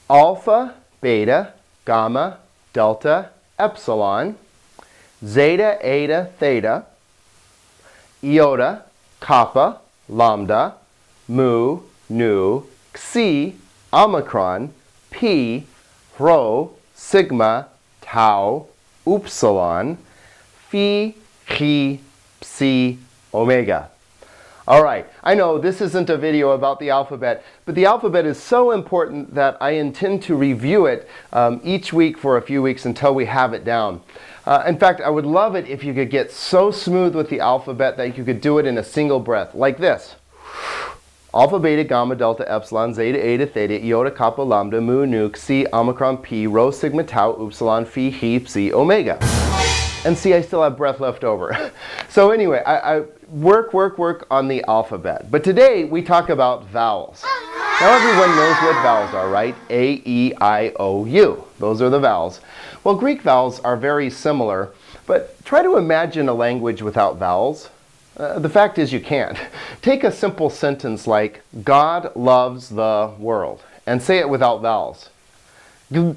alpha, beta, gamma, delta, epsilon, zeta, eta, theta, iota, kappa, lambda, mu, nu, xi, omicron, pi, rho, sigma, tau, upsilon, phi, chi, psi, omega. All right, I know this isn't a video about the alphabet, but the alphabet is so important that I intend to review it each week for a few weeks until we have it down. In fact, I would love it if you could get so smooth with the alphabet that you could do it in a single breath, like this. Alpha, beta, gamma, delta, epsilon, zeta, eta, theta, iota, kappa, lambda, mu, nu, xi, omicron, pi, rho, sigma, tau, upsilon, phi, chi, psi, omega. And see, I still have breath left over. So anyway, I work on the alphabet. But today we talk about vowels. Now everyone knows what vowels are, right? A, E, I, O, U. Those are the vowels. Well, Greek vowels are very similar, but try to imagine a language without vowels. The fact is you can't. Take a simple sentence like, God loves the world, and say it without vowels. The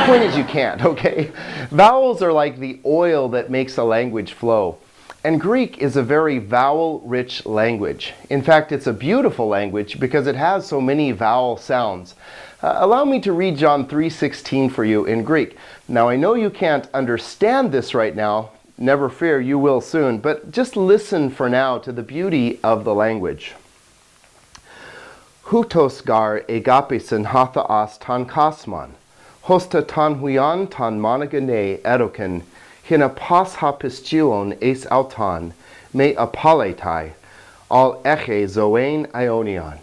point is you can't, okay? Vowels are like the oil that makes a language flow. And Greek is a very vowel-rich language. In fact, it's a beautiful language because it has so many vowel sounds. Allow me to read John 3:16 for you in Greek. Now, I know you can't understand this right now. Never fear, you will soon. But just listen for now to the beauty of the language. Houtos gar agapesin hathaas tan kasman. Hosta tan huian tan monogene eroken. Hina pas hapistion es auton. Me apaletai. Al eche zoen ionion.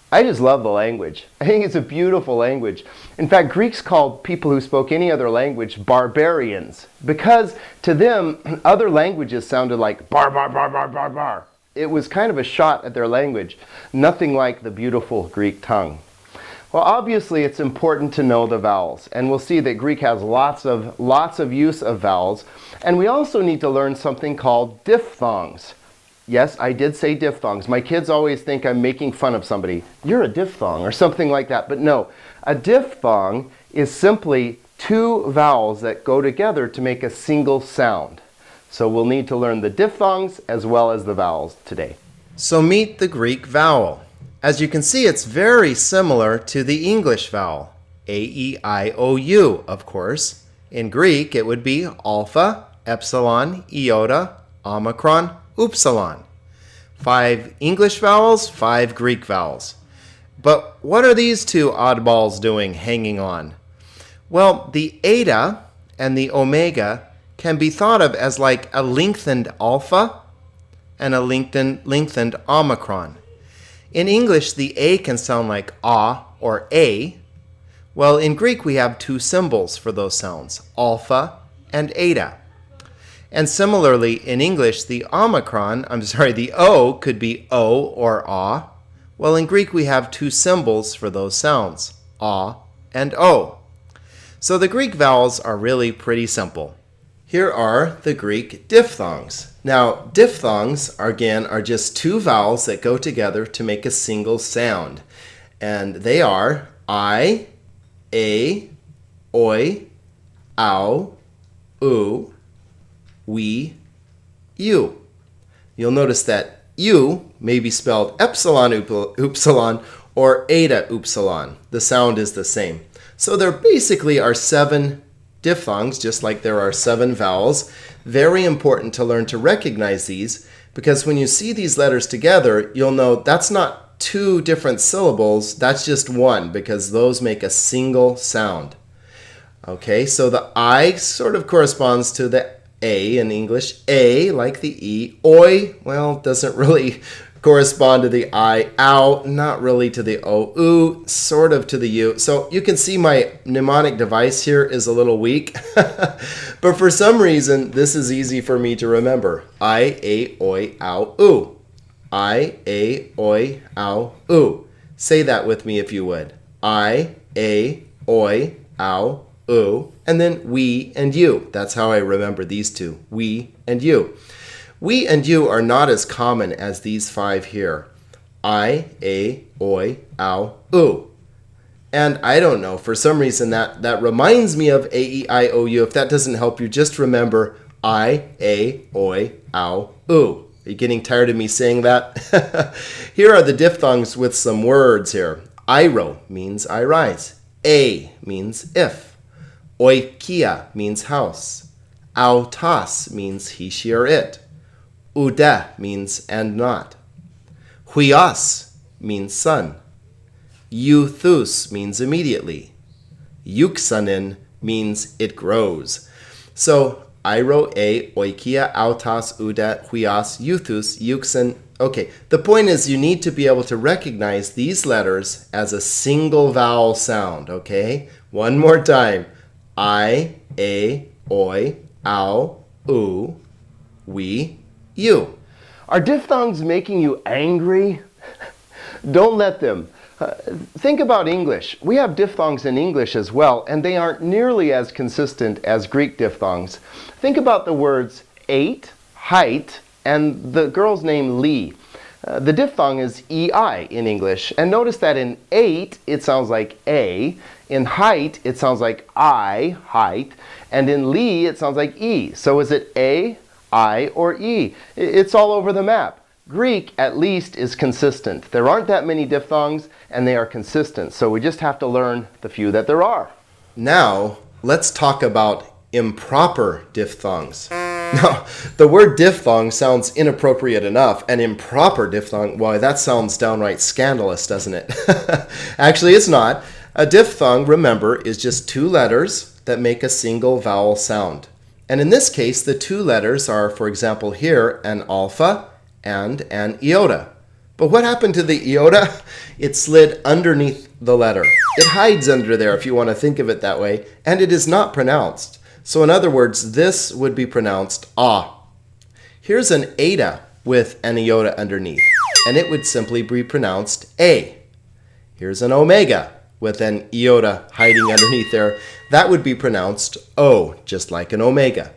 I just love the language. I think it's a beautiful language. In fact, Greeks called people who spoke any other language barbarians because to them, other languages sounded like bar, bar, bar, bar, bar, bar. It was kind of a shot at their language. Nothing like the beautiful Greek tongue. Well, obviously, it's important to know the vowels. And we'll see that Greek has lots of use of vowels. And we also need to learn something called diphthongs. Yes, I did say diphthongs. My kids always think I'm making fun of somebody. You're a diphthong or something like that. But no, a diphthong is simply two vowels that go together to make a single sound. So we'll need to learn the diphthongs as well as the vowels today. So meet the Greek vowel. As you can see, it's very similar to the English vowel. A, E, I, O, U, of course. In Greek, it would be alpha, epsilon, iota, omicron, upsilon. 5 English vowels, 5 Greek vowels. But what are these two oddballs doing hanging on? Well, the eta and the omega can be thought of as like a lengthened alpha and a lengthened omicron. In English, the A can sound like A or A. Well, in Greek, we have 2 symbols for those sounds, alpha and eta. And similarly, in English, the O could be O or A. Well, in Greek, we have 2 symbols for those sounds, A and O. So the Greek vowels are really pretty simple. Here are the Greek diphthongs. Now, diphthongs, again, are just 2 vowels that go together to make a single sound. And they are I, A, Oi, Ow, Oo, We, U. You'll notice that U may be spelled epsilon upsilon or eta upsilon. The sound is the same. So there basically are 7 diphthongs, just like there are 7 vowels. Very important to learn to recognize these because when you see these letters together, you'll know that's not 2 different syllables, that's just one because those make a single sound. Okay, so the I sort of corresponds to the A in English. A, like the E. Oi, well, doesn't really correspond to the I. Ow, not really to the O. Oo, sort of to the U. So you can see my mnemonic device here is a little weak. But for some reason, this is easy for me to remember. I, A, Oi, Ow, Oo. I, A, Oi, Ow, Oo. Say that with me if you would. I, A, Oi, Ow, Oo. And then we and you. That's how I remember these 2. We and you. We and you are not as common as these 5 here. I, A, Oi, Ow, Oo. And I don't know, for some reason that reminds me of A-E-I-O-U. If that doesn't help you, just remember I, A, Oi, Ow, Oo. Are you getting tired of me saying that? Here are the diphthongs with some words here. Iro means I rise. A means if. Oikia means house. Autas means he, she, or it. Ude means and not. Huios means sun. Euthus means immediately. Euxanin means it grows. So, Iro, A, Oikia, Autas, Ude, Huios, Euthus, Euxan. Okay, the point is you need to be able to recognize these letters as a single vowel sound, okay? One more time. I, A, Oi, Ow, Oo, We, You. Are diphthongs making you angry? Don't let them. Think about English. We have diphthongs in English as well, and they aren't nearly as consistent as Greek diphthongs. Think about the words ate, height, and the girl's name Lee. The diphthong is EI in English, and notice that in ate it sounds like A, in height it sounds like I, height, and in Lee it sounds like E. So is it A, I, or E? It's all over the map. Greek, at least, is consistent. There aren't that many diphthongs, and they are consistent, so we just have to learn the few that there are. Now, let's talk about improper diphthongs. Now, the word diphthong sounds inappropriate enough, and improper diphthong, well, that sounds downright scandalous, doesn't it? Actually, it's not. A diphthong, remember, is just two letters that make a single vowel sound. And in this case, the two letters are, for example, here, an alpha and an iota. But what happened to the iota? It slid underneath the letter. It hides under there, if you want to think of it that way, and it is not pronounced. So in other words, this would be pronounced ah. Here's an eta with an iota underneath, and it would simply be pronounced a. Here's an omega with an iota hiding underneath there. That would be pronounced o, just like an omega.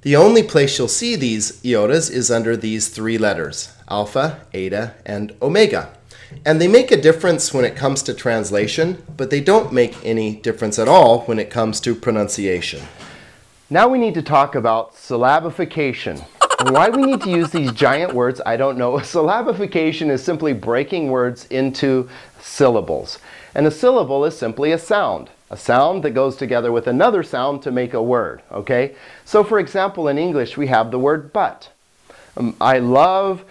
The only place you'll see these iotas is under these three letters, alpha, eta, and omega. And they make a difference when it comes to translation, but they don't make any difference at all when it comes to pronunciation. Now we need to talk about syllabification. And why we need to use these giant words, I don't know. Syllabification is simply breaking words into syllables. And a syllable is simply a sound that goes together with another sound to make a word, okay? So for example, in English, we have the word but. I love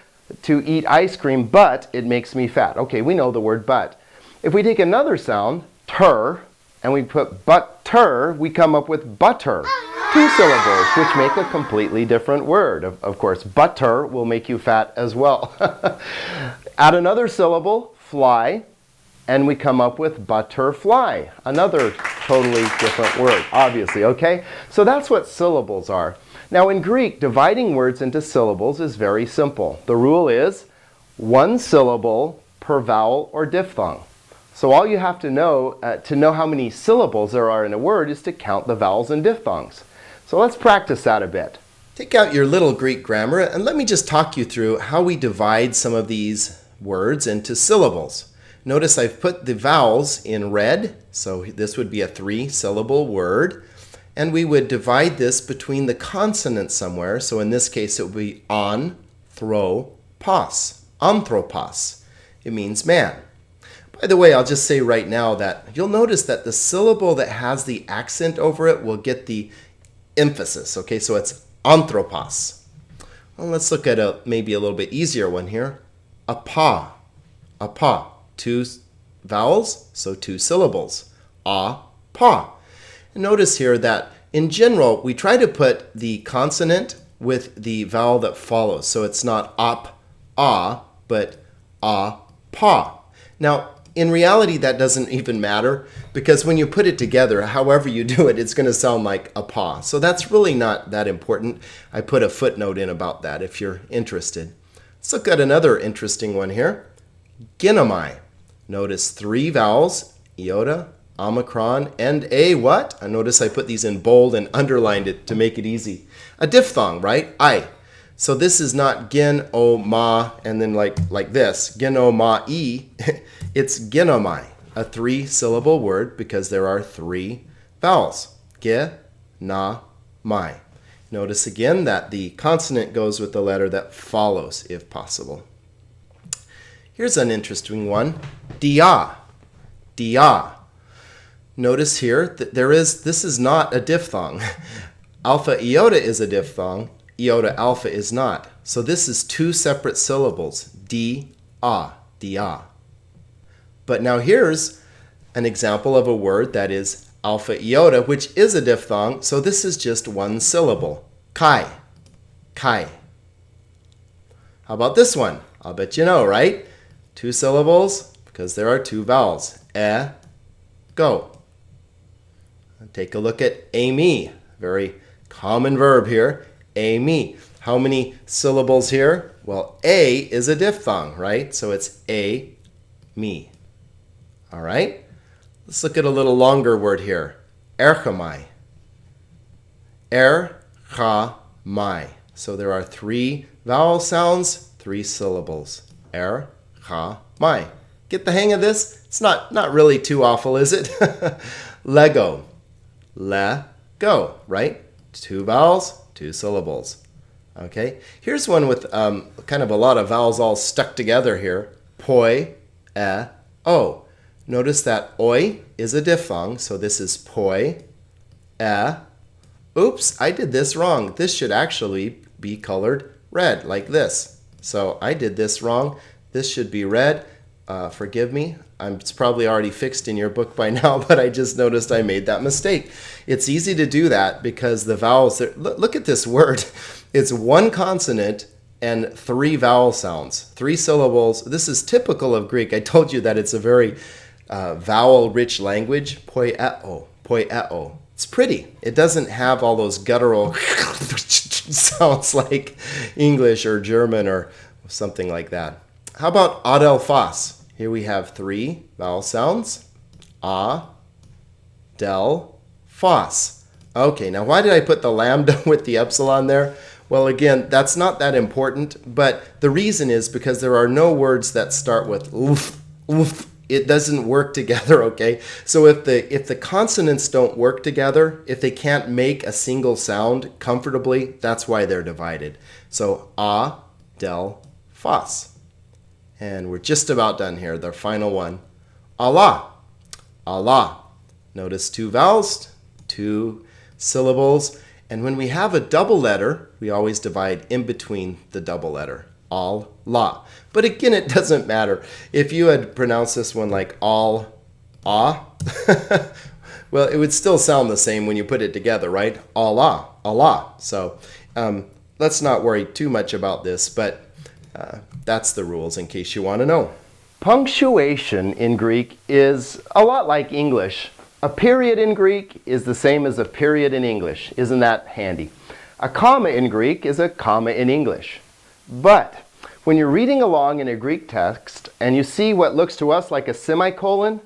to eat ice cream, but it makes me fat. Okay, we know the word but. If we take another sound, ter, and we put butter, we come up with butter. Two syllables, which make a completely different word. Of course, butter will make you fat as well. Add another syllable, fly, and we come up with butterfly, another totally different word, obviously, okay? So that's what syllables are. Now in Greek, dividing words into syllables is very simple. The rule is one syllable per vowel or diphthong. So all you have to know how many syllables there are in a word is to count the vowels and diphthongs. So let's practice that a bit. Take out your little Greek grammar and let me just talk you through how we divide some of these words into syllables. Notice I've put the vowels in red, so this would be a 3-syllable word. And we would divide this between the consonants somewhere. So in this case, it would be anthropos. Anthropos. It means man. By the way, I'll just say right now that you'll notice that the syllable that has the accent over it will get the emphasis. Okay, so it's anthropos. Well, let's look at maybe a little bit easier one here. Apa. Apa. 2 vowels, so 2 syllables. A-pa. Notice here that in general, we try to put the consonant with the vowel that follows. So it's not op, ah, but a-pa. Now, in reality, that doesn't even matter because when you put it together, however you do it, it's going to sound like a pa. So that's really not that important. I put a footnote in about that if you're interested. Let's look at another interesting one here. Ginomai. Notice 3 vowels, iota, omicron, and a what? I notice I put these in bold and underlined it to make it easy. A diphthong, right? I. So this is not gin o ma and then like this, gin o ma e. It's ginomai, a 3-syllable word because there are 3 vowels. Ge, na, mai. Notice again that the consonant goes with the letter that follows if possible. Here's an interesting one. Dia. Dia. Notice here that this is not a diphthong. Alpha iota is a diphthong. Iota alpha is not. So this is 2 separate syllables. Di-a. Dia. But now here's an example of a word that is alpha iota, which is a diphthong. So this is just 1 syllable. Kai. Kai. How about this one? I'll bet you know, right? 2 syllables because there are 2 vowels. E, go. Take a look at Amy. Very common verb here. Amy. How many syllables here? Well, A is a diphthong, right? So it's a, me. All right? Let's look at a little longer word here. Erchamai. Er-cha-mai. So there are 3 vowel sounds, 3 syllables. Er-cha-mai. Get the hang of this? It's not really too awful, is it? Lego. Le-go, right? 2 vowels, 2 syllables. Okay? Here's one with kind of a lot of vowels all stuck together here. Poi, e, o. Notice that oi is a diphthong, so this is poi, e. Oops, I did this wrong. This should actually be colored red, like this. So I did this wrong. This should be red. Forgive me. It's probably already fixed in your book by now, but I just noticed I made that mistake. It's easy to do that because the vowels, look at this word. It's 1 consonant and 3 vowel sounds, 3 syllables. This is typical of Greek. I told you that it's a very vowel-rich language. Poieo, poieo. It's pretty. It doesn't have all those guttural sounds like English or German or something like that. How about adelphos? Here we have 3 vowel sounds. A, del, phos. Okay, now why did I put the lambda with the epsilon there? Well, again, that's not that important, but the reason is because there are no words that start with oof, oof. It doesn't work together, okay? So if the consonants don't work together, if they can't make a single sound comfortably, that's why they're divided. So a, del, phos. And we're just about done here, the final one. Allah. Allah. Notice 2 vowels, 2 syllables. And when we have a double letter, we always divide in between the double letter. Allah. But again, it doesn't matter. If you had pronounced this one like all, ah, well, it would still sound the same when you put it together, right? Allah, Allah. So let's not worry too much about this, but that's the rules in case you want to know. Punctuation in Greek is a lot like English. A period in Greek is the same as a period in English. Isn't that handy? A comma in Greek is a comma in English. But when you're reading along in a Greek text and you see what looks to us like a semicolon,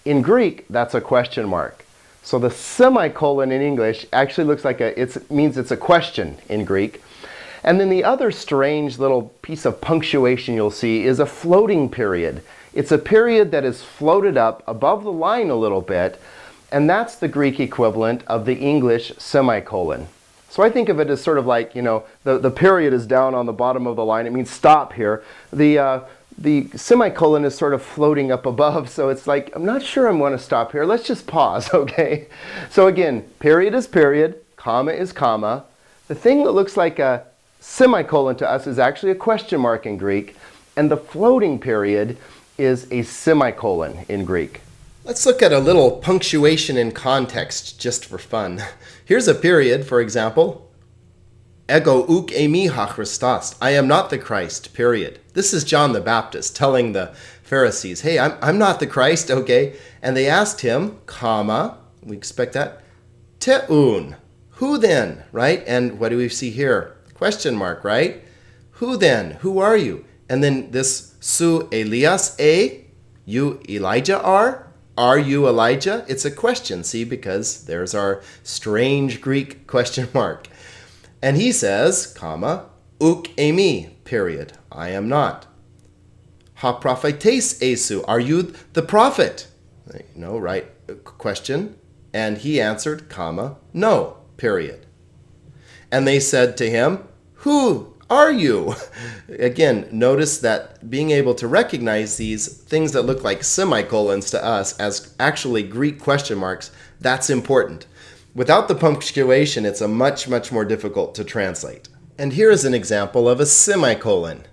in Greek, that's a question mark. So the semicolon in English actually looks like it means it's a question in Greek. And then the other strange little piece of punctuation you'll see is a floating period. It's a period that is floated up above the line a little bit, and that's the Greek equivalent of the English semicolon. So I think of it as sort of like, the period is down on the bottom of the line. It means stop here. The semicolon is sort of floating up above, so it's like, I'm not sure I want to stop here. Let's just pause, okay? So again, period is period, comma is comma. The thing that looks like a semicolon to us is actually a question mark in Greek, and the floating period is a semicolon in Greek. Let's look at a little punctuation in context just for fun. Here's a period, for example. Ego uk eimi ha Christos. I am not the Christ, period. This is John the Baptist telling the Pharisees, hey, I'm not the Christ, okay? And they asked him, comma, we expect that, teun, who then, right? And what do we see here? Question mark, right? Who then? Who are you? And then this su Elias you Elijah are? Are you Elijah? It's a question, see, because there's our strange Greek question mark. And he says, comma, Uk emi, period. I am not. Ha prophetes esu, are you the prophet? No, right? Question. And he answered, comma, no, period. And they said to him, who are you? Again, notice that being able to recognize these things that look like semicolons to us as actually Greek question marks, that's important. Without the punctuation, it's much more difficult to translate. And here is an example of a semicolon.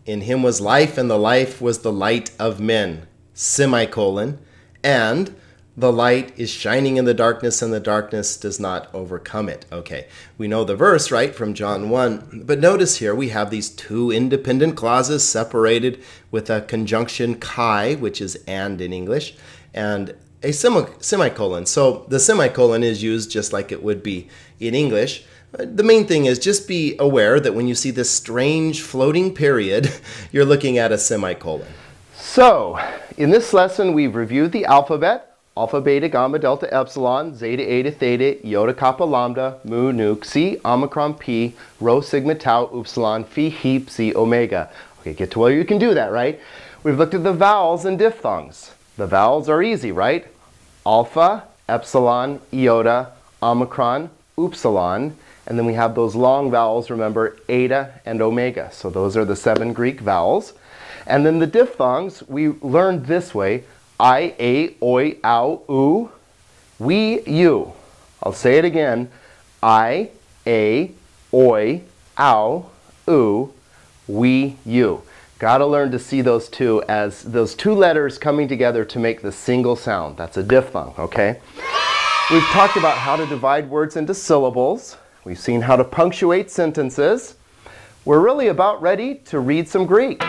In him was life, and the life was the light of men. Semicolon. And the light is shining in the darkness, and the darkness does not overcome it. Okay, we know the verse, right, from John 1. But notice here we have these two independent clauses separated with a conjunction kai, which is and in English, and a semicolon. So the semicolon is used just like it would be in English. The main thing is just be aware that when you see this strange floating period, you're looking at a semicolon. So, in this lesson, we've reviewed the alphabet. Alpha, beta, gamma, delta, epsilon, zeta, eta, theta, iota, kappa, lambda, mu, nu, xi, omicron, pi, rho, sigma, tau, upsilon, phi, he, psi, omega. Okay, get to where you can do that, right? We've looked at the vowels and diphthongs. The vowels are easy, right? Alpha, epsilon, iota, omicron, upsilon. And then we have those long vowels, remember, eta and omega. So those are the 7 Greek vowels. And then the diphthongs, we learned this way. I, a, oi, ow, oo, we, you. I'll say it again. I, a, oi, ow, oo, we, you. Got to learn to see those two as those two letters coming together to make the single sound. That's a diphthong, okay? We've talked about how to divide words into syllables. We've seen how to punctuate sentences. We're really about ready to read some Greek.